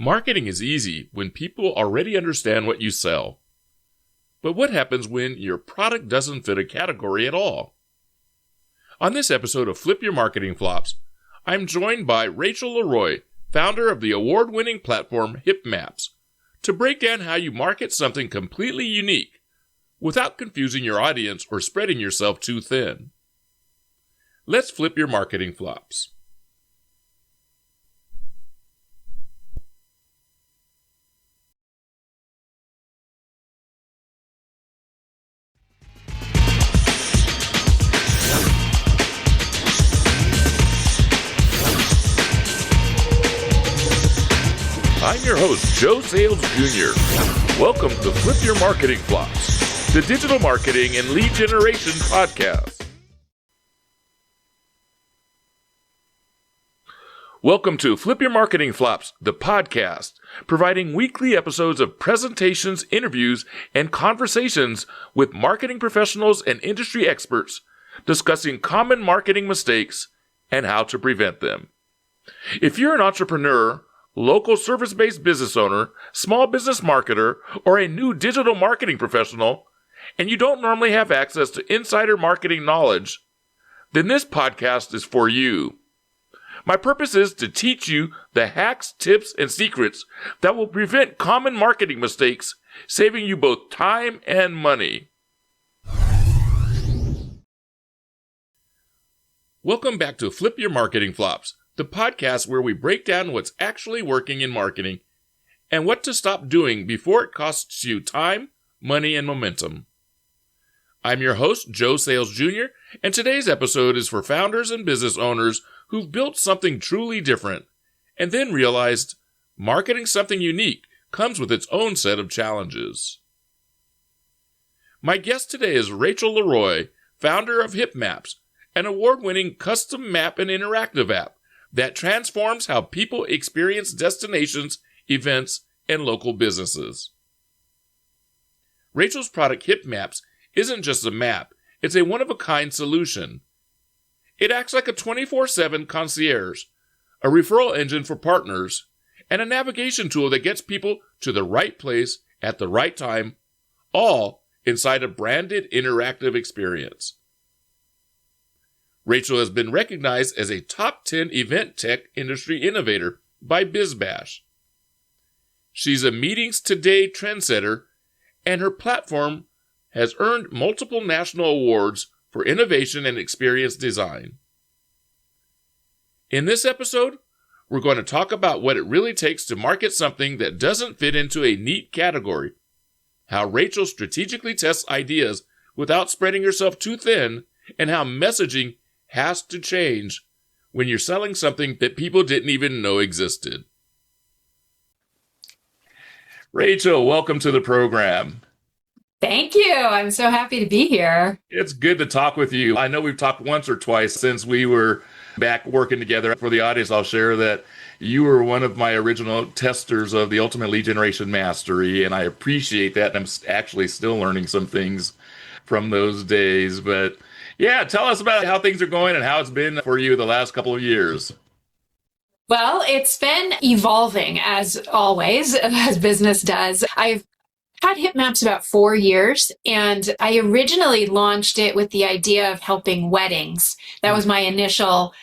Marketing is easy when people already understand what you sell. But what happens when your product doesn't fit a category at all? On this episode of Flip Your Marketing Flops, I'm joined by Rachel LeRoy, founder of the award-winning platform HipMaps, to break down how you market something completely unique without confusing your audience or spreading yourself too thin. Let's flip your marketing flops. I'm your host, Joe Sayles Jr. Welcome to Flip Your Marketing Flops, the digital marketing and lead generation podcast. Welcome to Flip Your Marketing Flops, the podcast, providing weekly episodes of presentations, interviews, and conversations with marketing professionals and industry experts discussing common marketing mistakes and how to prevent them. If you're an entrepreneur, local service-based business owner, small business marketer, or a new digital marketing professional, and you don't normally have access to insider marketing knowledge, then this podcast is for you. My purpose is to teach you the hacks, tips, and secrets that will prevent common marketing mistakes, saving you both time and money. Welcome back to Flip Your Marketing Flops, the podcast where we break down what's actually working in marketing and what to stop doing before it costs you time, money, and momentum. I'm your host, Joe Sayles Jr., and today's episode is for founders and business owners who've built something truly different and then realized marketing something unique comes with its own set of challenges. My guest today is Rachel LeRoy, founder of HipMaps, an award-winning custom map and interactive app that transforms how people experience destinations, events, and local businesses. Rachel's product HipMaps isn't just a map, it's a one-of-a-kind solution. It acts like a 24/7 concierge, a referral engine for partners, and a navigation tool that gets people to the right place at the right time, all inside a branded interactive experience. Rachel has been recognized as a top 10 event tech industry innovator by BizBash. She's a Meetings Today trendsetter, and her platform has earned multiple national awards for innovation and experience design. In this episode, we're going to talk about what it really takes to market something that doesn't fit into a neat category, how Rachel strategically tests ideas without spreading herself too thin, and how messaging has to change when you're selling something that people didn't even know existed. Rachel, welcome to the program. Thank you. I'm so happy to be here. It's good to talk with you. I know we've talked once or twice since we were back working together. For the audience, I'll share that you were one of my original testers of the Ultimate Lead Generation Mastery, and I appreciate that. I'm actually still learning some things from those days. But yeah, tell us about how things are going and how it's been for you the last couple of years. Well, it's been evolving as always, as business does. I've had HipMaps about 4 years, and I originally launched it with the idea of helping weddings. That was my initial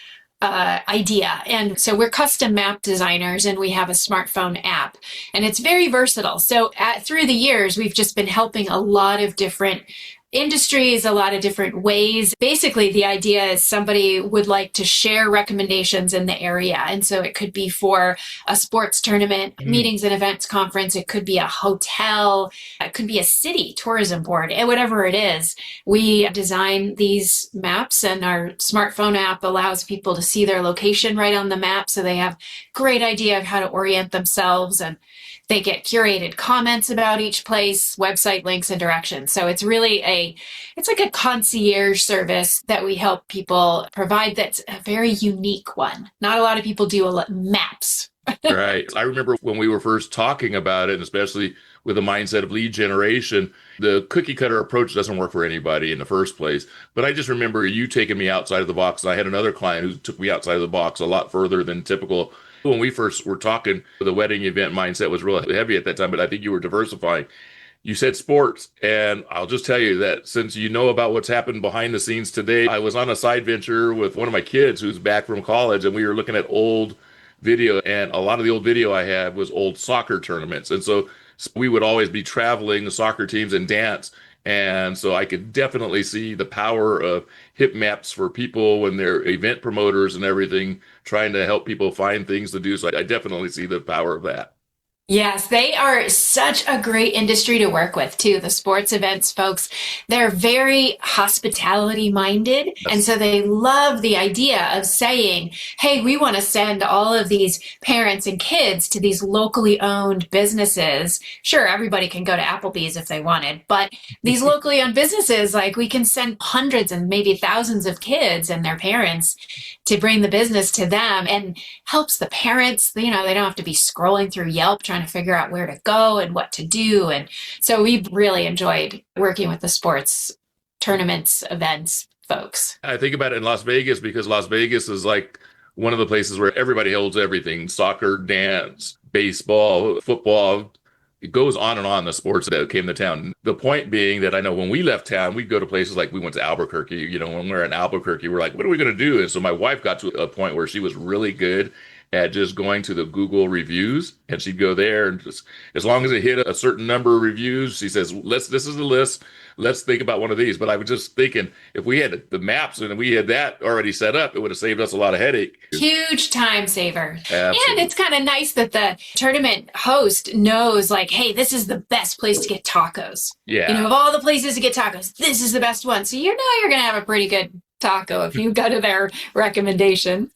idea. And so we're custom map designers, and we have a smartphone app, and it's very versatile. So through the years, we've just been helping a lot of different industries, a lot of different ways. Basically, the idea is somebody would like to share recommendations in the area. And so it could be for a sports tournament, meetings and events conference. It could be a hotel. It could be a city tourism board, and whatever it is. We design these maps, and our smartphone app allows people to see their location right on the map. So they have great idea of how to orient themselves, and they get curated comments about each place, website links, and directions. So it's really it's like a concierge service that we help people provide. That's a very unique one. Not a lot of people do maps. Right. I remember when we were first talking about it, and especially with the mindset of lead generation, the cookie cutter approach doesn't work for anybody in the first place. But I just remember you taking me outside of the box. And I had another client who took me outside of the box a lot further than typical When we first were talking, the wedding event mindset was real heavy at that time, but I think you were diversifying. You said sports, and I'll just tell you that since you know about what's happened behind the scenes today, I was on a side venture with one of my kids who's back from college, and we were looking at old video, and a lot of the old video I had was old soccer tournaments. And so we would always be traveling the soccer teams and dance. And so I could definitely see the power of hip maps for people when they're event promoters and everything, trying to help people find things to do. So I definitely see the power of that. Yes, they are such a great industry to work with too. The sports events folks, they're very hospitality minded. And so they love the idea of saying, hey, we want to send all of these parents and kids to these locally owned businesses. Sure, everybody can go to Applebee's if they wanted, but these locally owned businesses, like we can send hundreds and maybe thousands of kids and their parents to bring the business to them, and helps the parents, they don't have to be scrolling through Yelp trying to figure out where to go and what to do. And so we really enjoyed working with the sports tournaments, events folks. I think about it in Las Vegas because Las Vegas is like one of the places where everybody holds everything: soccer, dance, baseball, football. It goes on and on, the sports that came to town. The point being that I know when we left town, we'd go to places like we went to Albuquerque. When we were in Albuquerque, we're like, what are we going to do? And so my wife got to a point where she was really good at just going to the Google reviews, and she'd go there and just, as long as it hit a certain number of reviews, she says, this is the list. Let's think about one of these. But I was just thinking, if we had the maps and we had that already set up, it would have saved us a lot of headache. Huge time saver. Absolutely. And it's kind of nice that the tournament host knows, like, hey, this is the best place to get tacos. Yeah. Of all the places to get tacos, this is the best one. So you're going to have a pretty good taco if you go to their recommendation.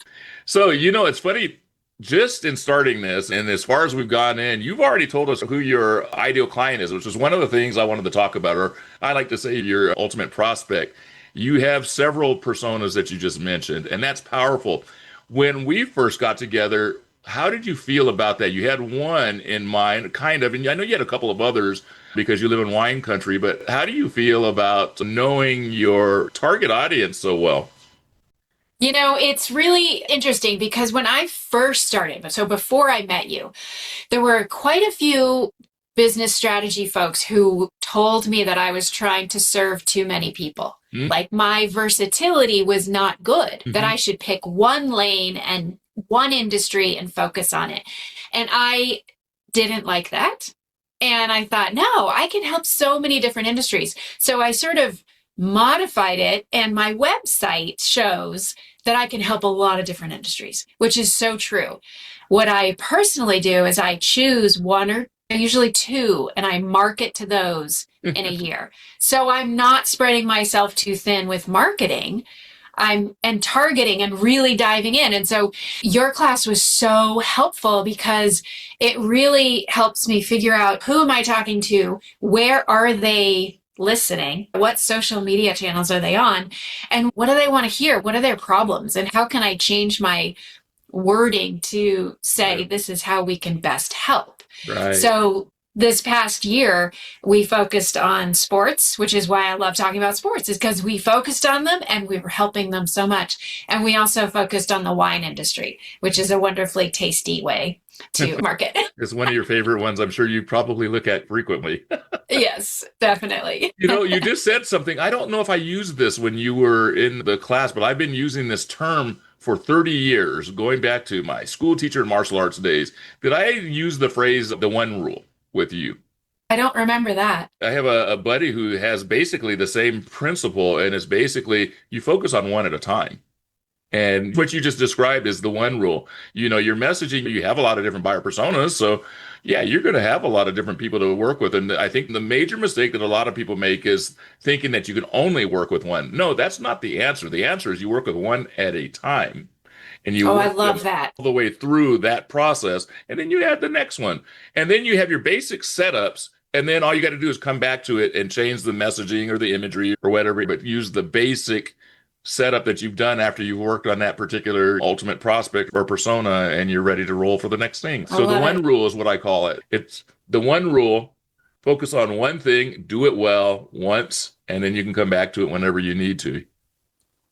So, it's funny. Just in starting this, and as far as we've gone in, you've already told us who your ideal client is, which is one of the things I wanted to talk about, or I like to say your ultimate prospect. You have several personas that you just mentioned, and that's powerful. When we first got together, how did you feel about that? You had one in mind, kind of, and I know you had a couple of others because you live in wine country, but how do you feel about knowing your target audience so well? It's really interesting because when I first started, so before I met you, there were quite a few business strategy folks who told me that I was trying to serve too many people. Mm-hmm. Like my versatility was not good, mm-hmm. that I should pick one lane and one industry and focus on it. And I didn't like that. And I thought, no, I can help so many different industries. So I sort of modified it, and my website shows that I can help a lot of different industries, which is so true. What I personally do is I choose one or usually two, and I market to those in a year. So I'm not spreading myself too thin with marketing. I'm targeting and really diving in. And so your class was so helpful because it really helps me figure out, who am I talking to? Where are they listening? What social media channels are they on? And what do they want to hear? What are their problems? And how can I change my wording to say, this is how we can best help? Right. So this past year, we focused on sports, which is why I love talking about sports, is because we focused on them and we were helping them so much. And we also focused on the wine industry, which is a wonderfully tasty way to market. It's one of your favorite ones. I'm sure you probably look at frequently. Yes, definitely. You just said something. I don't know if I used this when you were in the class, but I've been using this term for 30 years, going back to my school teacher and martial arts days. Did I use the phrase, the one rule, with you? I don't remember that. I have a buddy who has basically the same principle, and it's basically you focus on one at a time. And what you just described is the one rule. Your messaging, you have a lot of different buyer personas. So yeah, you're going to have a lot of different people to work with. And I think the major mistake that a lot of people make is thinking that you can only work with one. No, that's not the answer. The answer is you work with one at a time. And you I love that. All the way through that process. And then you add the next one. And then you have your basic setups. And then all you got to do is come back to it and change the messaging or the imagery or whatever, but use the basic setup that you've done after you've worked on that particular ultimate prospect or persona, and you're ready to roll for the next thing. So the one rule is what I call it. It's the one rule. Focus on one thing, do it well once, and then you can come back to it whenever you need to.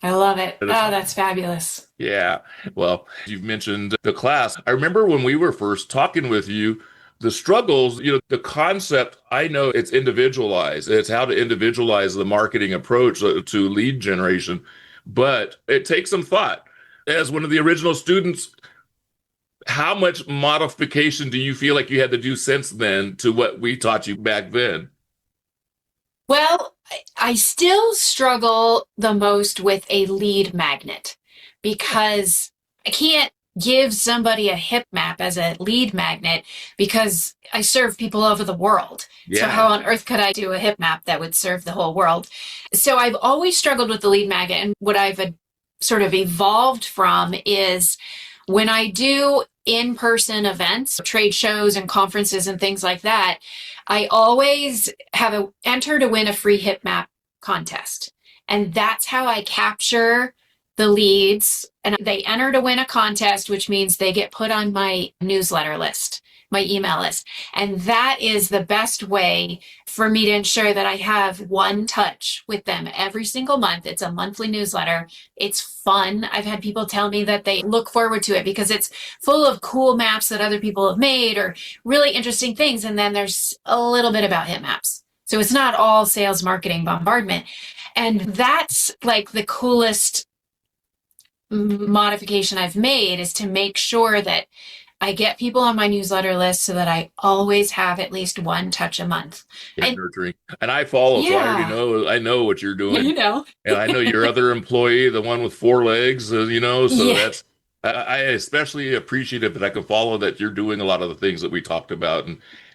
I love it. That Oh, is that's fabulous. Yeah. Well, you've mentioned the class. I remember when we were first talking with you, the struggles, the concept, I know it's individualized. It's how to individualize the marketing approach to lead generation, but it takes some thought. As one of the original students, how much modification do you feel like you had to do since then to what we taught you back then? Well, I still struggle the most with a lead magnet because I can't give somebody a hip map as a lead magnet because I serve people over the world. So Yeah. how on earth could I do a hip map that would serve the whole world? So I've always struggled with the lead magnet, and what I've sort of evolved from is when I do in-person events, trade shows and conferences and things like that, I always have a enter to win a free hip map contest. And that's how I capture the leads. And they enter to win a contest, which means they get put on my newsletter list, my email list. And that is the best way for me to ensure that I have one touch with them every single month. It's a monthly newsletter. It's fun. I've had people tell me that they look forward to it because it's full of cool maps that other people have made or really interesting things. And then there's a little bit about hit maps. So it's not all sales marketing bombardment. And that's like the coolest modification I've made, is to make sure that I get people on my newsletter list so that I always have at least one touch a month. Yeah, And nurturing. And I follow, so I already yeah, know, I know what you're doing. you know, And I know your other employee, the one with four legs, so yeah, I especially appreciate it that I can follow that you're doing a lot of the things that we talked about.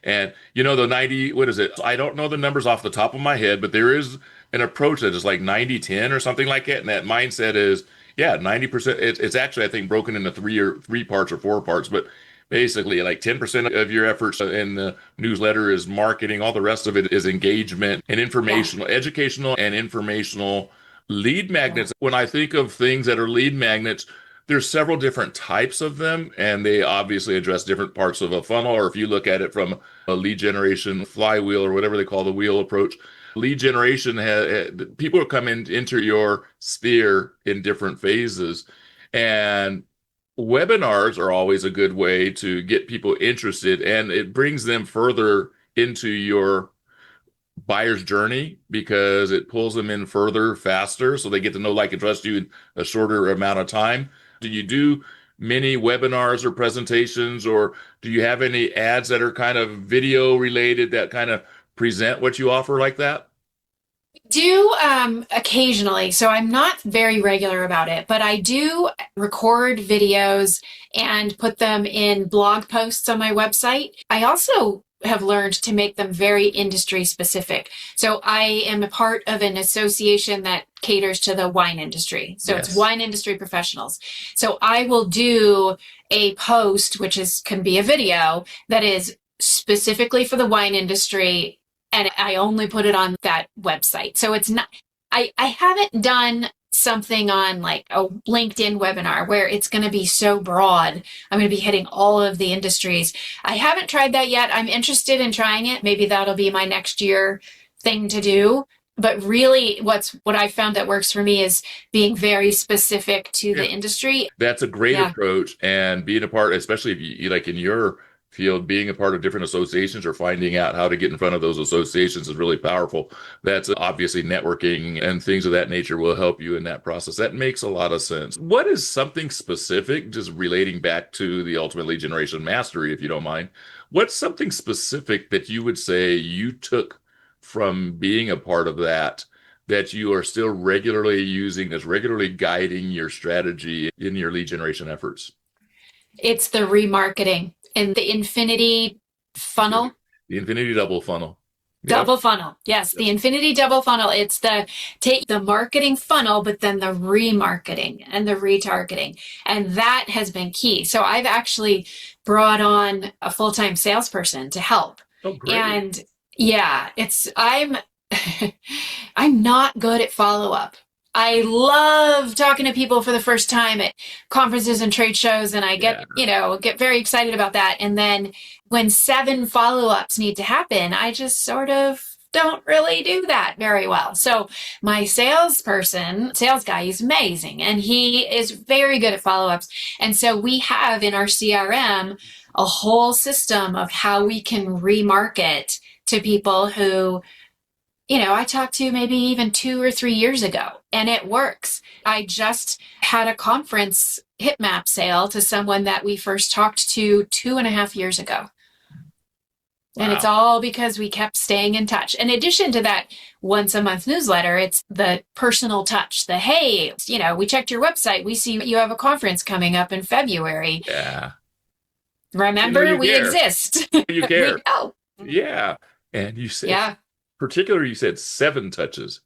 And the 90, what is it? I don't know the numbers off the top of my head, but there is an approach that is like 90-10 or something like that. And that mindset is, yeah, 90%. It's actually, I think, broken into three parts or four parts, but basically like 10% of your efforts in the newsletter is marketing. All the rest of it is engagement and yeah, informational, educational and informational lead yeah. magnets. When I think of things that are lead magnets, there's several different types of them, and they obviously address different parts of a funnel. Or if you look at it from a lead generation flywheel or whatever they call the wheel approach, lead generation people come into your sphere in different phases, and webinars are always a good way to get people interested, and it brings them further into your buyer's journey because it pulls them in further, faster, so they get to know, like, and trust you in a shorter amount of time. Do you do many webinars or presentations, or do you have any ads that are kind of video related that kind of present what you offer like that? Do occasionally. So I'm not very regular about it, but I do record videos and put them in blog posts on my website. I also have learned to make them very industry specific. So I am a part of an association that caters to the wine industry. So it's Yes. wine industry professionals. So I will do a post, which can be a video that is specifically for the wine industry, and I only put it on that website. So it's not, I haven't done something on like a LinkedIn webinar where it's going to be so broad. I'm going to be hitting all of the industries. I haven't tried that yet. I'm interested in trying it. Maybe that'll be my next year thing to do. But really, what I found that works for me is being very specific to Yeah. the industry. That's a great Yeah. approach, and being a part, especially if you like in your field, being a part of different associations or finding out how to get in front of those associations is really powerful. That's obviously networking and things of that nature will help you in that process. That makes a lot of sense. What is something specific, just relating back to the ultimate lead generation mastery, if you don't mind? What's something specific that you would say you took from being a part of that you are still regularly using, that's regularly guiding your strategy in your lead generation efforts? It's the remarketing and the infinity funnel. The infinity double funnel. Yep. Double funnel. Yes, the Yes. infinity double funnel. It's the take the marketing funnel, but then the remarketing and the retargeting. And that has been key. So I've actually brought on a full-time salesperson to help. Oh, great. And yeah, I'm I'm not good at follow-up. I love talking to people for the first time at conferences and trade shows, and I Yeah. get very excited about that. And then when 7 follow-ups need to happen, I just sort of don't really do that very well. So my sales guy, is amazing, and he is very good at follow-ups. And so we have in our CRM a whole system of how we can remarket to people who, I talked to maybe even 2 or 3 years ago, and it works. I just had a conference hip map sale to someone that we first talked to 2.5 years ago. Wow. And it's all because we kept staying in touch. In addition to that once a month newsletter, it's the personal touch, the, hey, we checked your website. We see you have a conference coming up in February. Yeah. Remember, we care. exist. You care. We know. Yeah. And you said, Yeah. particularly, you said 7 touches.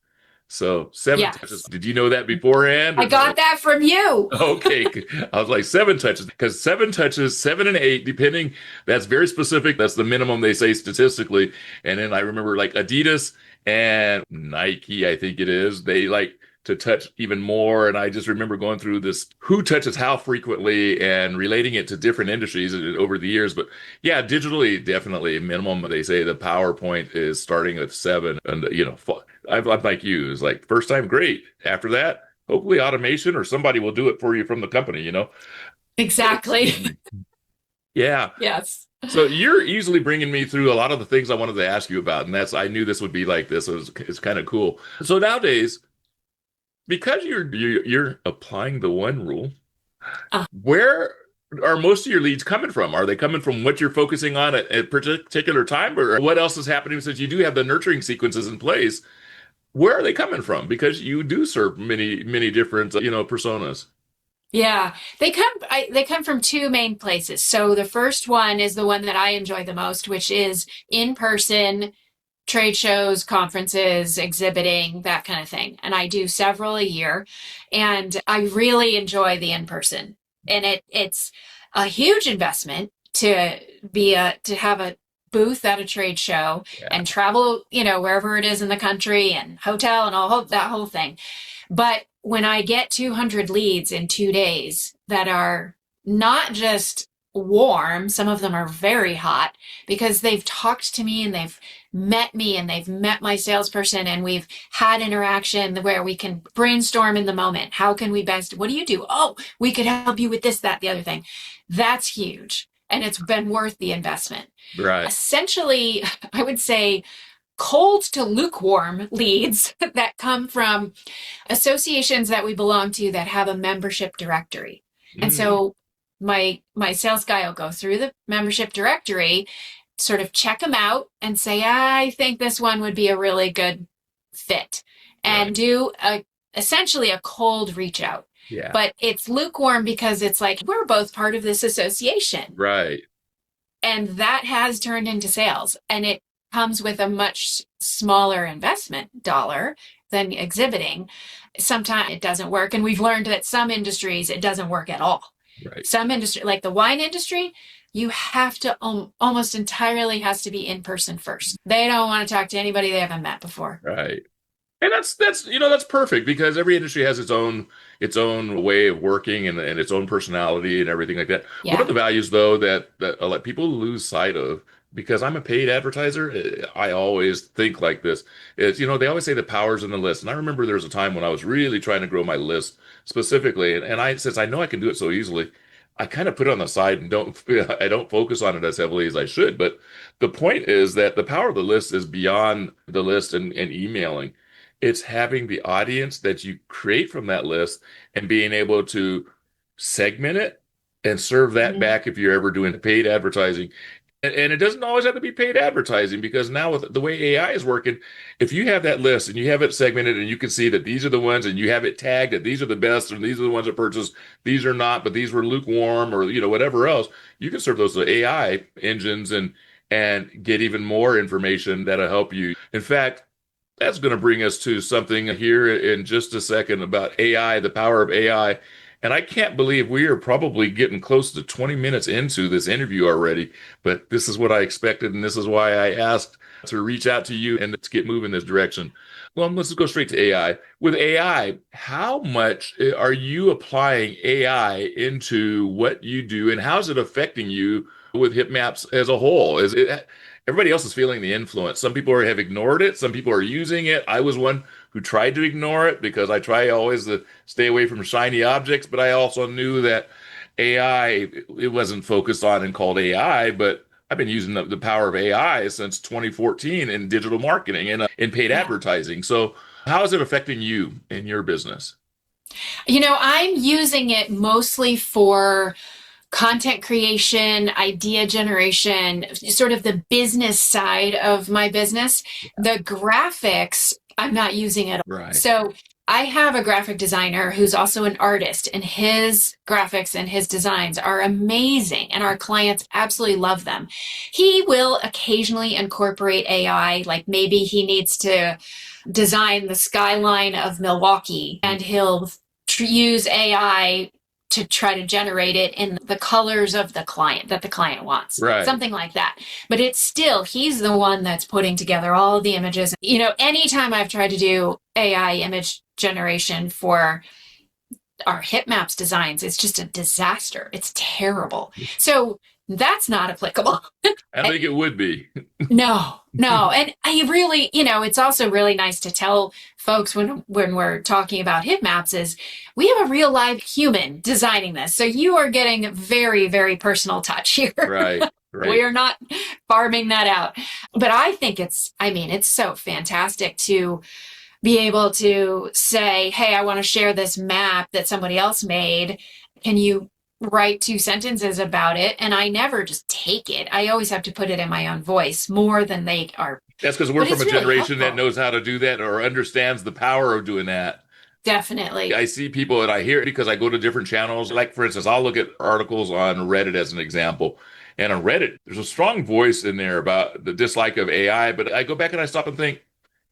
So 7 Yes. touches. Did you know that beforehand? I got that from you. Okay. I was like 7 touches, because 7 touches, 7 and 8, depending, that's very specific. That's the minimum they say statistically. And then I remember like Adidas and Nike, I think it is, they like to touch even more. And I just remember going through this, who touches how frequently, and relating it to different industries over the years. But yeah, digitally, definitely minimum. They say the PowerPoint is starting at 7. And, I'm like you, it's like first time, great. After that, hopefully automation or somebody will do it for you from the company, Exactly. Yeah. Yes. So you're easily bringing me through a lot of the things I wanted to ask you about. And I knew this would be like this. It's kind of cool. So nowadays, because you're applying the one rule, where are most of your leads coming from? Are they coming from what you're focusing on at a particular time, or what else is happening since you do have the nurturing sequences in place? Where are they coming from? Because you do serve many, many different, personas. Yeah, they come from 2 main places. So the first one is the one that I enjoy the most, which is in-person trade shows, conferences, exhibiting, that kind of thing. And I do several a year, and I really enjoy the in-person. And it's a huge investment to have a booth at a trade show and travel, wherever it is in the country, and hotel and that whole thing. But when I get 200 leads in 2 days that are not just warm, some of them are very hot because they've talked to me and they've met me and they've met my salesperson, and we've had interaction where we can brainstorm in the moment. How can we best, what do you do? Oh, we could help you with this, that, the other thing. That's huge. And it's been worth the investment. Right. Essentially, I would say cold to lukewarm leads that come from associations that we belong to that have a membership directory. And so my sales guy will go through the membership directory, sort of check them out and say, I think this one would be a really good fit, and do essentially a cold reach out. Yeah. But it's lukewarm because it's like, we're both part of this association. Right. And that has turned into sales. And it comes with a much smaller investment dollar than exhibiting. Sometimes it doesn't work. And we've learned that some industries, it doesn't work at all. Right. Some industry, like the wine industry, you have to almost entirely has to be in person first. They don't want to talk to anybody they haven't met before. Right. And that's perfect, because every industry has its own way of working, and its own personality and everything like that. Yeah. One of the values, though, that a lot of people lose sight of, because I'm a paid advertiser, I always think like this, is, they always say the power's in the list. And I remember there was a time when I was really trying to grow my list specifically. And since I know I can do it so easily, I kind of put it on the side and I don't focus on it as heavily as I should. But the point is that the power of the list is beyond the list and emailing. It's having the audience that you create from that list and being able to segment it and serve that back if you're ever doing paid advertising. And it doesn't always have to be paid advertising, because now with the way AI is working, if you have that list and you have it segmented and you can see that these are the ones, and you have it tagged that these are the best and these are the ones that purchased, these are not, but these were lukewarm, or whatever else, you can serve those to AI engines and get even more information that'll help you. In fact, that's going to bring us to something here in just a second about AI, the power of AI. And I can't believe we are probably getting close to 20 minutes into this interview already, but this is what I expected, and this is why I asked to reach out to you and let's get moving this direction. Well, let's go straight to AI. With AI, how much are you applying AI into what you do, and how's it affecting you with hip maps as a whole? Everybody else is feeling the influence. Some people have ignored it. Some people are using it. I was one who tried to ignore it because I try always to stay away from shiny objects, but I also knew that AI, it wasn't focused on and called AI, but I've been using the power of AI since 2014 in digital marketing and in paid Yeah. advertising. So how is it affecting you in your business? I'm using it mostly for content creation, idea generation, sort of the business side of my business. The graphics, I'm not using at all. Right. So I have a graphic designer who's also an artist, and his graphics and his designs are amazing, and our clients absolutely love them. He will occasionally incorporate AI, like maybe he needs to design the skyline of Milwaukee, and he'll use AI to try to generate it in the colors of the client that the client wants, Right. something like that. But it's still, he's the one that's putting together all of the images. Anytime I've tried to do AI image generation for our hip maps designs, it's just a disaster. It's terrible. So that's not applicable. I think it would be. No, no. And I really, it's also really nice to tell folks when we're talking about hip maps is we have a real live human designing this. So you are getting a very, very personal touch here. Right. We Right. are not farming that out. But I think it's so fantastic to be able to say, hey, I want to share this map that somebody else made. Can you write 2 sentences about it? And I never just take it. I always have to put it in my own voice more than they are. That's because we're But from it's a really generation that helpful. knows how to do that or understands the power of doing that. Definitely. I see people and I hear it because I go to different channels. Like, for instance, I'll look at articles on Reddit as an example. And on Reddit, there's a strong voice in there about the dislike of AI. But I go back and I stop and think,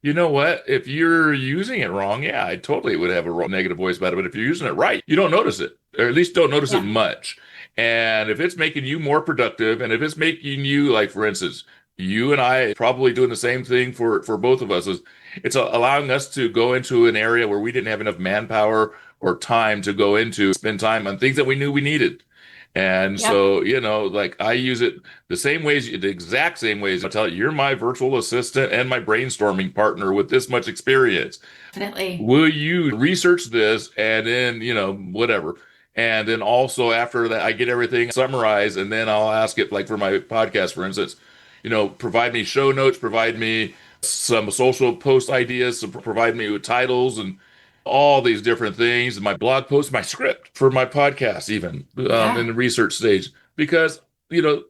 you know what? If you're using it wrong, yeah, I totally would have a negative voice about it. But if you're using it right, you don't notice it, or at least don't notice it Yeah. much. And if it's making you more productive, and if it's making you, like, for instance, you and I probably doing the same thing for both of us, is it's allowing us to go into an area where we didn't have enough manpower or time to go into, spend time on things that we knew we needed. And Yep. so, like I use it the exact same ways. I tell you, you're my virtual assistant and my brainstorming partner with this much experience. Definitely. Will you research this and then, whatever. And then also after that, I get everything summarized and then I'll ask it, like for my podcast, for instance, provide me show notes, provide me some social post ideas, provide me with titles and all these different things, my blog post, my script for my podcast, even in Yeah. the research stage. Because, you know,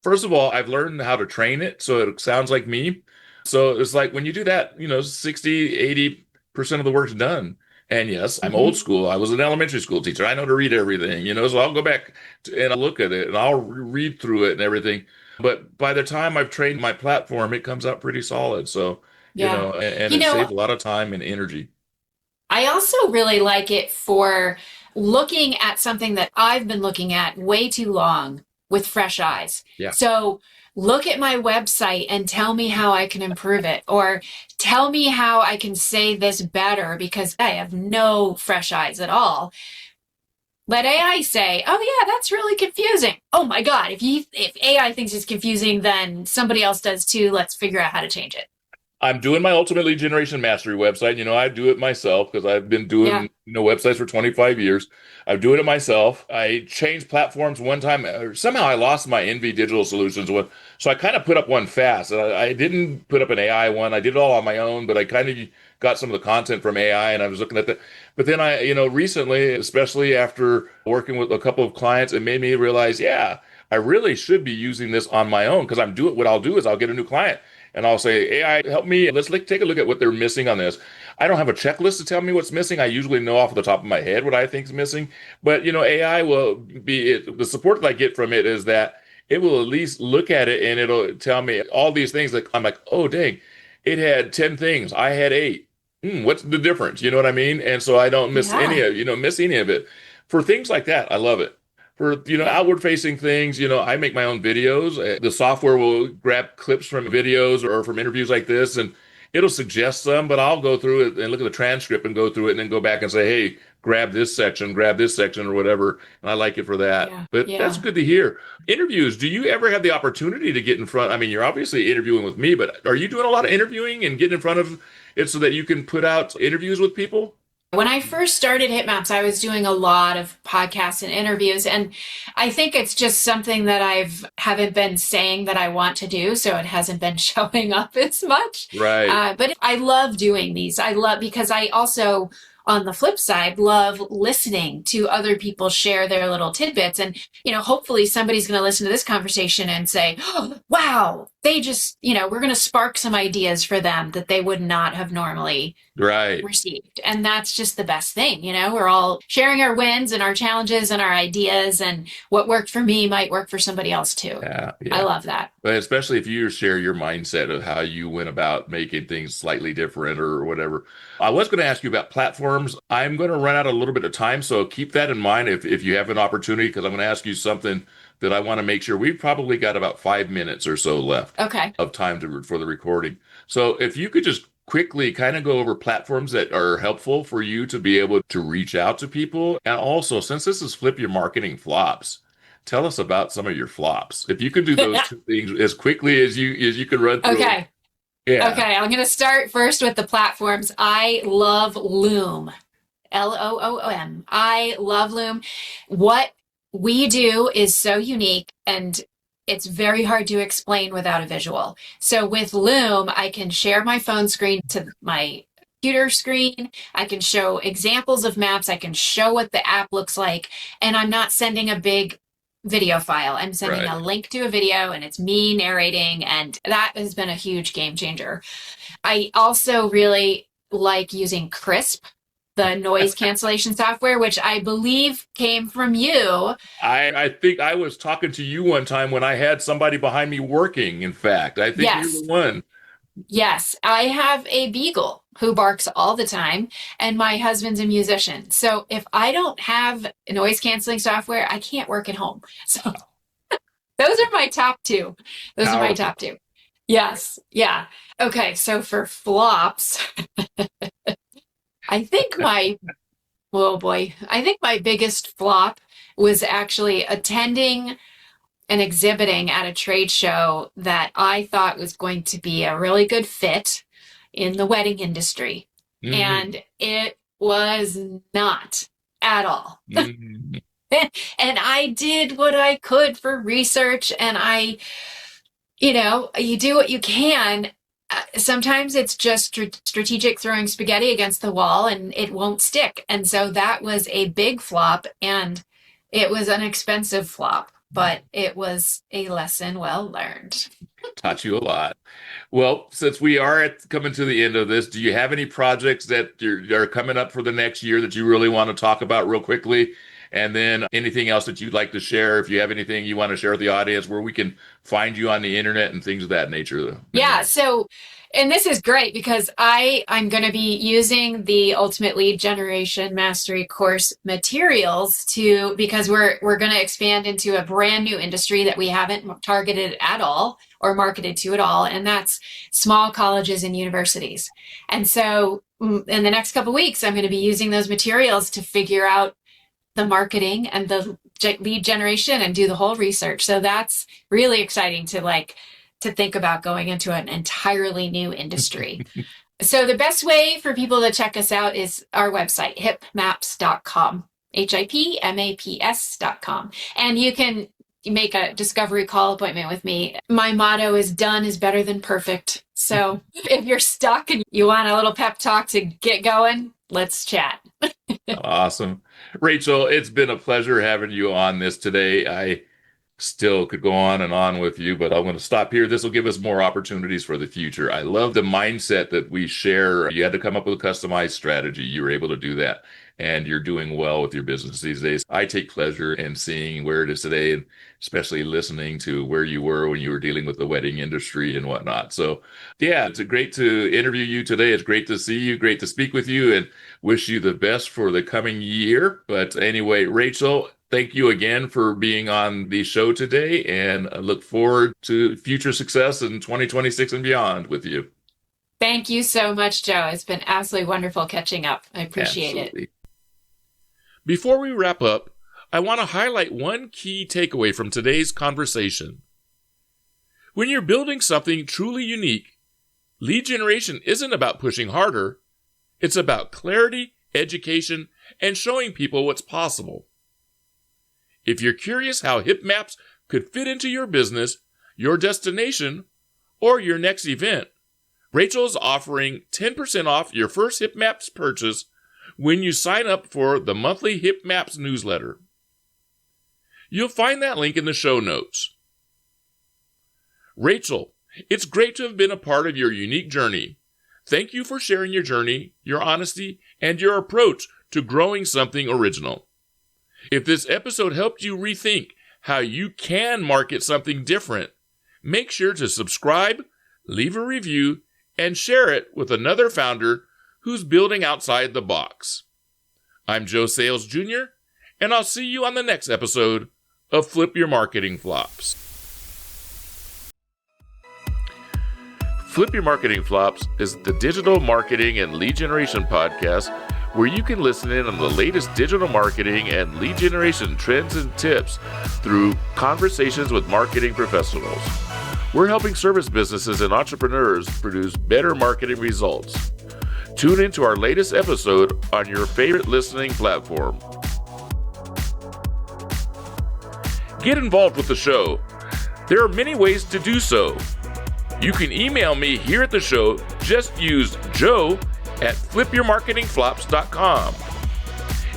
first of all, I've learned how to train it so it sounds like me. So it's like when you do that, 60, 80% of the work's done. And yes, I'm old Hmm. school. I was an elementary school teacher. I know to read everything, so I'll go back and I'll look at it and I'll read through it and everything. But by the time I've trained my platform, it comes out pretty solid. So, Yeah. and You it saves know, a lot of time and energy. I also really like it for looking at something that I've been looking at way too long with fresh eyes. Yeah. So look at my website and tell me how I can improve it, or tell me how I can say this better because I have no fresh eyes at all. Let AI say, "Oh yeah, that's really confusing." Oh my God, if AI thinks it's confusing, then somebody else does too. Let's figure out how to change it. I'm doing my Ultimate Lead Generation Mastery website. I do it myself because I've been Yeah. doing, websites for 25 years. I'm doing it myself. I changed platforms one time. Somehow I lost my Envy Digital Solutions one. So I kind of put up one fast. I didn't put up an AI one. I did it all on my own, but I kind of got some of the content from AI and I was looking at that. But then recently, especially after working with a couple of clients, it made me realize, yeah, I really should be using this on my own because what I'll do is I'll get a new client and I'll say, AI, help me. Let's take a look at what they're missing on this. I don't have a checklist to tell me what's missing. I usually know off the top of my head what I think is missing. But, AI will the support that I get from it is that it will at least look at it and it'll tell me all these things that I'm like, oh, dang, it had 10 things. I had 8. What's the difference? You know what I mean? And so I don't Yeah. miss any of it. For things like that, I love it. For Yeah. outward facing things, I make my own videos. The software will grab clips from videos or from interviews like this, and it'll suggest some, but I'll go through it and look at the transcript and go through it and then go back and say, hey, grab this section or whatever. And I like it for that. Yeah. But that's Yeah. good to hear. Interviews, do you ever have the opportunity to get in front? I mean, you're obviously interviewing with me, but are you doing a lot of interviewing and getting in front of it so that you can put out interviews with people? When I first started Hitmaps, I was doing a lot of podcasts and interviews, and I think it's just something that I've haven't been saying that I want to do, so it hasn't been showing up as much. Right. But I love doing these. I love because I also, on the flip side, love listening to other people share their little tidbits, and hopefully somebody's going to listen to this conversation and say, oh, "Wow, they just, we're going to spark some ideas for them that they would not have normally." Right. Received. And that's just the best thing. We're all sharing our wins and our challenges and our ideas, and what worked for me might work for somebody else too. Yeah. I Yeah. love that. But especially if you share your mindset of how you went about making things slightly different or whatever. I was going to ask you about platforms. I'm going to run out a little bit of time, so keep that in mind if you have an opportunity, because I'm going to ask you something that I want to make sure. We've probably got about 5 minutes or so left Okay. of time for the recording. So if you could just quickly kind of go over platforms that are helpful for you to be able to reach out to people. And also, since this is Flip Your Marketing Flops, tell us about some of your flops. If you can do those two things as quickly as you can run through them. Okay. Yeah. Okay. I'm going to start first with the platforms. I love Loom. Loom. I love Loom. What we do is so unique, and it's very hard to explain without a visual. So with Loom, I can share my phone screen to my computer screen. I can show examples of maps. I can show what the app looks like. And I'm not sending a big video file. I'm sending Right. a link to a video, and it's me narrating. And that has been a huge game changer. I also really like using Crisp, the noise cancellation software, which I believe came from you. I think I was talking to you one time when I had somebody behind me working. In fact, I think you're Yes. the one. Yes, I have a beagle who barks all the time, and my husband's a musician. So if I don't have noise canceling software, I can't work at home. So those are my top two. Those are my Powerful. top two. Yes. Yeah. Okay. So for flops, I think my, oh boy, I think my biggest flop was actually attending and exhibiting at a trade show that I thought was going to be a really good fit in the wedding industry. Hmm. And it was not at all. Hmm. And I did what I could for research, and you do what you can. Sometimes it's just strategic throwing spaghetti against the wall and it won't stick. And so that was a big flop, and it was an expensive flop, but it was a lesson well learned. Taught you a lot. Well, since we are coming to the end of this, do you have any projects that are coming up for the next year that you really want to talk about real quickly? And then anything else that you'd like to share, if you have anything you want to share with the audience where we can find you on the internet and things of that nature. Yeah, so and this is great because I'm going to be using the Ultimate Lead Generation Mastery course materials to because we're going to expand into a brand new industry that we haven't targeted at all or marketed to at all, and that's small colleges and universities. And so in the next couple of weeks, I'm going to be using those materials to figure out the marketing and the lead generation and do the whole research. So that's really exciting to think about going into an entirely new industry. So the best way for people to check us out is our website, hipmaps.com, HIPMAPS.com. And you can make a discovery call appointment with me. My motto is done is better than perfect. So if you're stuck and you want a little pep talk to get going, let's chat. Awesome. Rachel, it's been a pleasure having you on this today. I still could go on and on with you, but I'm going to stop here. This will give us more opportunities for the future. I love the mindset that we share. You had to come up with a customized strategy. You were able to do that, and you're doing well with your business these days. I take pleasure in seeing where it is today, and especially listening to where you were when you were dealing with the wedding industry and whatnot. So, yeah, it's great to interview you today. It's great to see you, great to speak with you, and wish you the best for the coming year. But anyway, Rachel, thank you again for being on the show today, and I look forward to future success in 2026 and beyond with you. Thank you so much, Joe. It's been absolutely wonderful catching up. I appreciate it. Before we wrap up, I want to highlight one key takeaway from today's conversation. When you're building something truly unique, lead generation isn't about pushing harder. It's about clarity, education, and showing people what's possible. If you're curious how hip maps could fit into your business, your destination, or your next event, Rachel is offering 10% off your first Hip Maps purchase when you sign up for the monthly Hip Maps newsletter. You'll find that link in the show notes. Rachel, it's great to have been a part of your unique journey. Thank you for sharing your journey, your honesty, and your approach to growing something original. If this episode helped you rethink how you can market something different, make sure to subscribe, leave a review, and share it with another founder who's building outside the box. I'm Joe Sayles Jr., and I'll see you on the next episode of Flip Your Marketing Flops. Flip Your Marketing Flops is the digital marketing and lead generation podcast where you can listen in on the latest digital marketing and lead generation trends and tips through conversations with marketing professionals. We're helping service businesses and entrepreneurs produce better marketing results. Tune into our latest episode on your favorite listening platform. Get involved with the show. There are many ways to do so. You can email me here at the show. Just use joe@flipyourmarketingflops.com.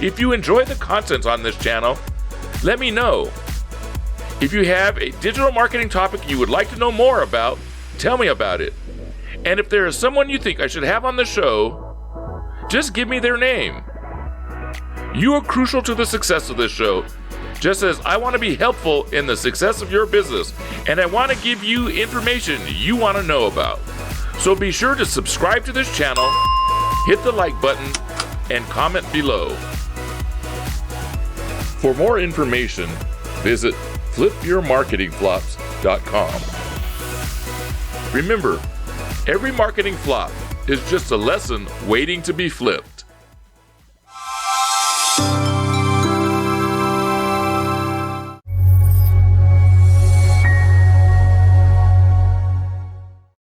If you enjoy the content on this channel, let me know. If you have a digital marketing topic you would like to know more about, tell me about it. And if there is someone you think I should have on the show, just give me their name. You are crucial to the success of this show, just as I want to be helpful in the success of your business, and I want to give you information you want to know about. So be sure to subscribe to this channel, hit the like button, and comment below. For more information, visit flipyourmarketingflops.com. Remember, every marketing flop is just a lesson waiting to be flipped.